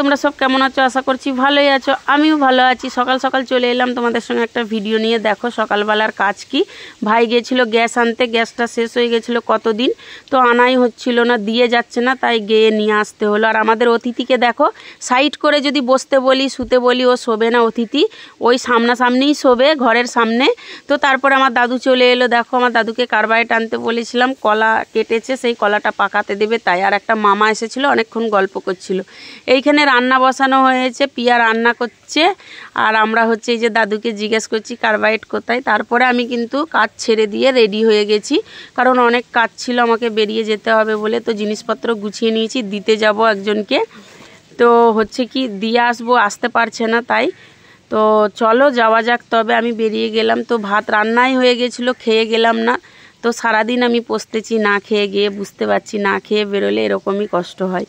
তোমরা সব কেমন আছো? আশা করছি ভালোই আছো। আমিও ভালো আছি। সকাল সকাল চলে এলাম তোমাদের সঙ্গে একটা ভিডিও নিয়ে। দেখো সকালবেলার কাজ কি। ভাই গিয়েছিল গ্যাস আনতে, গ্যাসটা শেষ হয়ে গেছিলো কতদিন, তো আনাই হচ্ছিল না, দিয়ে যাচ্ছে না, তাই গিয়ে নিয়ে আসতে হলো। আর আমাদের অতিথিকে দেখো, সাইড করে যদি বসতে বলি, শুতে বলি, ও শোবে না। অতিথি ওই সামনাসামনিই শোবে, ঘরের সামনে। তো তারপরে আমার দাদু চলে এলো। দেখো আমার দাদুকে কারবাইট আনতে বলেছিলাম, কলা কেটেছে, সেই কলাটা পাকাতে দেবে তাই। আর একটা মামা এসেছিলো, অনেকক্ষণ গল্প করছিল। এইখানে রান্না বসানো হয়েছে, পিয়া রান্না করছে, আর আমরা হচ্ছে এই যে দাদুকে জিজ্ঞেস করছি কারবাইট কোথায়। তারপরে আমি কিন্তু কাজ ছেড়ে দিয়ে রেডি হয়ে গেছি, কারণ অনেক কাজ ছিল, আমাকে বেরিয়ে যেতে হবে বলে। তো জিনিসপত্র গুছিয়ে নিয়েছি, দিতে যাব একজনকে। তো হচ্ছে কি দিয়ে আসবো, আসতে পারছে না, তাই। তো চলো যাওয়া যাক। তবে আমি বেরিয়ে গেলাম। তো ভাত রান্নাই হয়ে গেছিলো, খেয়ে গেলাম না। তো সারাদিন আমি পস্তেছি না খেয়ে গিয়ে, বুঝতে পারছি না খেয়ে বেরোলে এরকমই কষ্ট হয়।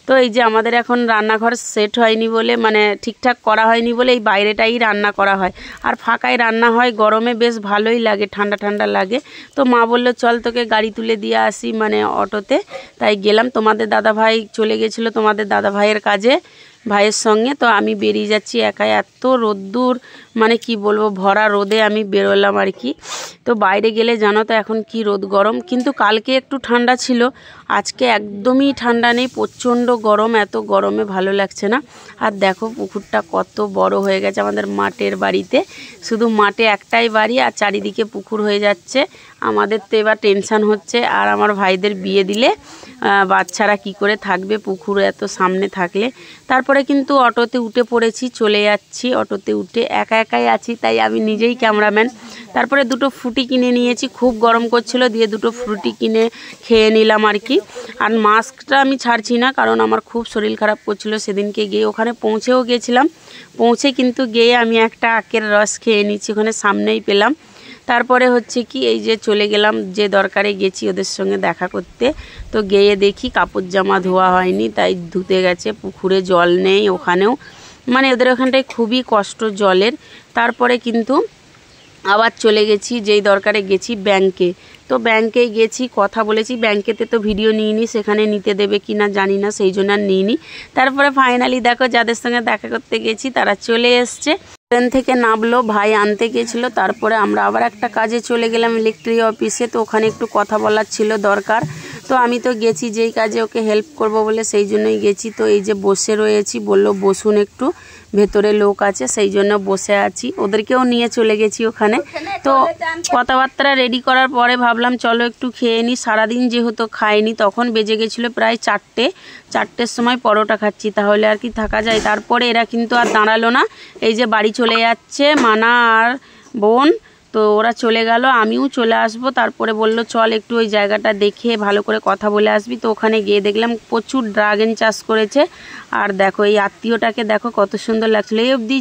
তো এই যে আমাদের এখন রান্নাঘর সেট হয়নি বলে, মানে ঠিকঠাক করা হয়নি বলে এই বাইরেটাই রান্না করা হয়, আর ফাঁকায় রান্না হয়। গরমে বেশ ভালোই লাগে, ঠান্ডা ঠান্ডা লাগে। তো মা বললো চল তোকে গাড়ি তুলে দিয়ে আসি, মানে অটোতে। তাই গেলাম। তোমাদের দাদাভাই চলে গেছিলো তোমাদের দাদাভাইয়ের কাজে, ভাইয়ের সঙ্গে। তো আমি বেরিয়ে যাচ্ছি একাই। এত রোদ্দুর, মানে কি বলবো, ভরা রোদে আমি বেরোলাম আর কি। তো বাইরে গেলে জানো তো এখন কি রোদ গরম। কিন্তু কালকে একটু ঠান্ডা ছিল, আজকে একদমই ঠান্ডা নেই, প্রচণ্ড গরম। এত গরমে ভালো লাগছে না। আর দেখো পুকুরটা কত বড় হয়ে গেছে আমাদের মাঠের বাড়িতে। শুধু মাঠে একটাই বাড়ি আর চারিদিকে পুকুর হয়ে যাচ্ছে। আমাদের তো এবার টেনশান হচ্ছে, আর আমার ভাইদের বিয়ে দিলে বাচ্চারা কি করে থাকবে পুকুর এত সামনে থাকলে। তারপরে কিন্তু অটোতে উঠে পড়েছি, চলে যাচ্ছি। অটোতে উঠে একা একাই আছি, তাই আমি নিজেই ক্যামেরাম্যান। তারপরে দুটো ফ্রুটি কিনে নিয়েছি, খুব গরম করছিল, দিয়ে দুটো ফ্রুটি কিনে খেয়ে নিলাম আর কি। আর মাস্কটা আমি ছাড়ছি না, কারণ আমার খুব শরীর খারাপ করছিল সেদিনকে গিয়ে। ওখানে পৌঁছেও গেছিলাম, পৌঁছে কিন্তু গিয়ে আমি একটা আখের রস খেয়ে নিচ্ছি, ওখানে সামনেই পেলাম। তারপরে হচ্ছে কি এই যে চলে গেলাম, যে দরকারে গেছি ওদের সঙ্গে দেখা করতে। তো গিয়ে দেখি কাপড় জামা ধোয়া হয়নি, তাই ধুতে গেছে। পুকুরে জল নেই ওখানেও, মানে ওদের ওখানটায় খুবই কষ্ট জলের। তারপরে কিন্তু আবার চলে গেছি যেই দরকারে গেছি, ব্যাংকে। তো ব্যাংকে গেছি, কথা বলেছি। ব্যাংকেতে তো ভিডিও নিইনি, সেখানে নিতে দেবে কি না জানি না, সেই জন্য আর নিইনি। তারপরে ফাইনালি দেখো যাদের সঙ্গে দেখা করতে গেছি তারা চলে এসছে। ট্রেন থেকে নামলো, ভাই আনতে গেছিলো। তারপরে আমরা আবার একটা কাজে চলে গেলাম ইলেকট্রিক অফিসে। তো ওখানে একটু কথা বলার ছিল দরকার। তো আমি তো গেছি যেই কাজে ওকে হেল্প করব বলে, সেই জন্যই গেছি। তো এই যে বসে রয়েছি, বললো বসুন একটু, ভেতরে লোক আছে, সেই জন্য বসে আছি। ওদেরকেও নিয়ে চলে গেছি ওখানে। তো কথাবার্তা রেডি করার পরে ভাবলাম চলো একটু খেয়ে নিই। সারাদিন যেহেতু খাইনি, তখন বেজে গেছিলো প্রায় 4টের সময় পরোটা খাচ্ছি, তাহলে আর কি থাকা যায়। তারপরে এরা কিন্তু আর দাঁড়ালো না, এই যে বাড়ি চলে যাচ্ছে মানা আর বোন। তো ওরা চলে গেল, আমিও চলে আসবো। তারপরে বললো চল একটু ওই জায়গাটা দেখে ভালো করে কথা বলে আসবি। তো ওখানে গিয়ে দেখলাম প্রচুর ড্রাগন চাষ করেছে। আর দেখো এই আত্মীয়টাকে দেখো কত সুন্দর লাগছিলো। এই অবধি